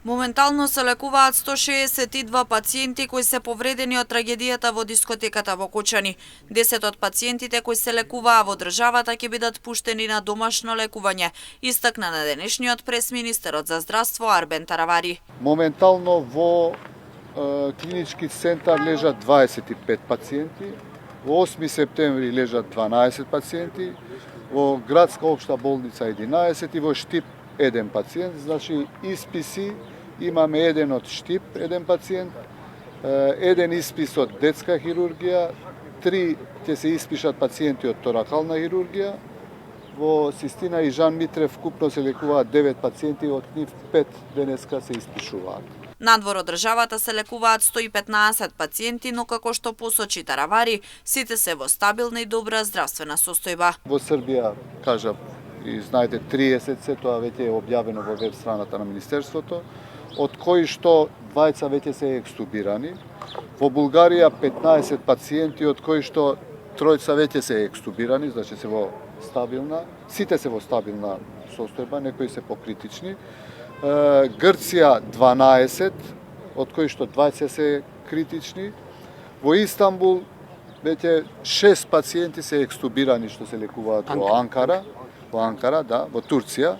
Моментално се лекуваат 162 пациенти кои се повредени од трагедијата во дискотеката во Кочани. 10 од пациентите кои се лекуваа во државата ќе бидат пуштени на домашно лекување, истакна на денешниот пресминистерот за здравство Арбен Таравари. Моментално во клинички центар лежат 25 пациенти, во 8 септември лежат 12 пациенти, во градска општа болница 11 и во Штип 1 пациент, значи исписи имаме еден од Штип, еден пациент, еден испис од детска хирургија, 3 ќе се испишат пациенти од торакална хирургија, во Систина и Жан Митрев вкупно се лекуваат 9 пациенти, од нив 5 денеска се испишуваат. Надвор од државата се лекуваат 115 пациенти, но како што посочи Таравари, сите се во стабилна и добра здравствена состојба. Во Србија, кажа, и знаете, 30 се, тоа веќе е објавено во веб страната на Министерството, од кои што 20 веќе се екстубирани. Во Булгарија 15 пациенти, од кои што 3 веќе се екстубирани, значи се во стабилна, сите се во стабилна состојба, некои се покритични. Грција 12, од кои што 20 се критични. Во Истанбул веќе 6 пациенти се екстубирани што се лекуваат во Анкара, да, во Турција.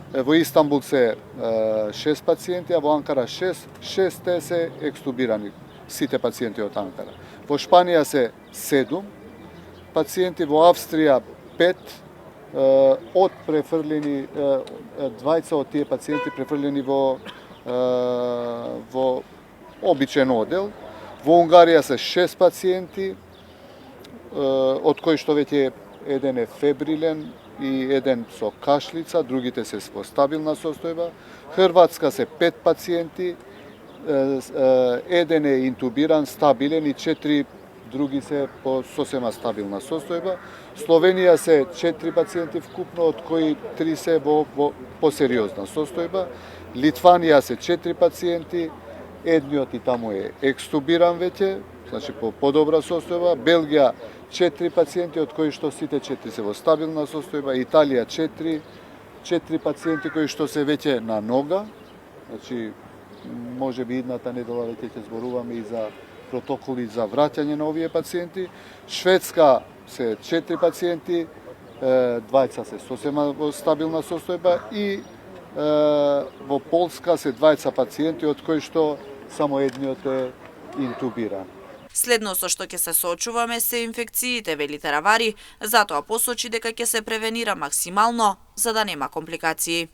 Во Истанбул се 6 пациенти, а во Анкара 6 се екстубирани, сите пациенти од Анкара. Во Шпанија се 7 пациенти, во Австрија 5, од префрлени, 20 од тие пациенти префрлени во обичен одел. Во Унгарија се 6 пациенти, од кои што веќе еден е фебрилен и еден со кашлица, другите се во стабилна состојба. Хрватска се 5 пациенти, еден е интубиран, стабилен и 4 други се по сосема стабилна состојба. Словенија се 4 пациенти вкупно, од кои 3 се во посериозна состојба. Литванија се 4 пациенти, едниот и таму е екстубиран веќе, значи по подобра состојба. Белгија 4 пациенти, од кои што сите 4 се во стабилна состојба. Италија 4 пациенти кои што се веќе на нога, значи може би идната недела веќе ќе зборуваме и за протоколи за враќање на овие пациенти. Шведска се 4 пациенти, 20 се сосема во стабилна состојба и во Полска се 20 пациенти, од кои што само едниот е интубиран. Следно со што ќе се соочуваме се инфекциите, вели Таравари, затоа посочи дека ќе се превенира максимално за да нема компликации.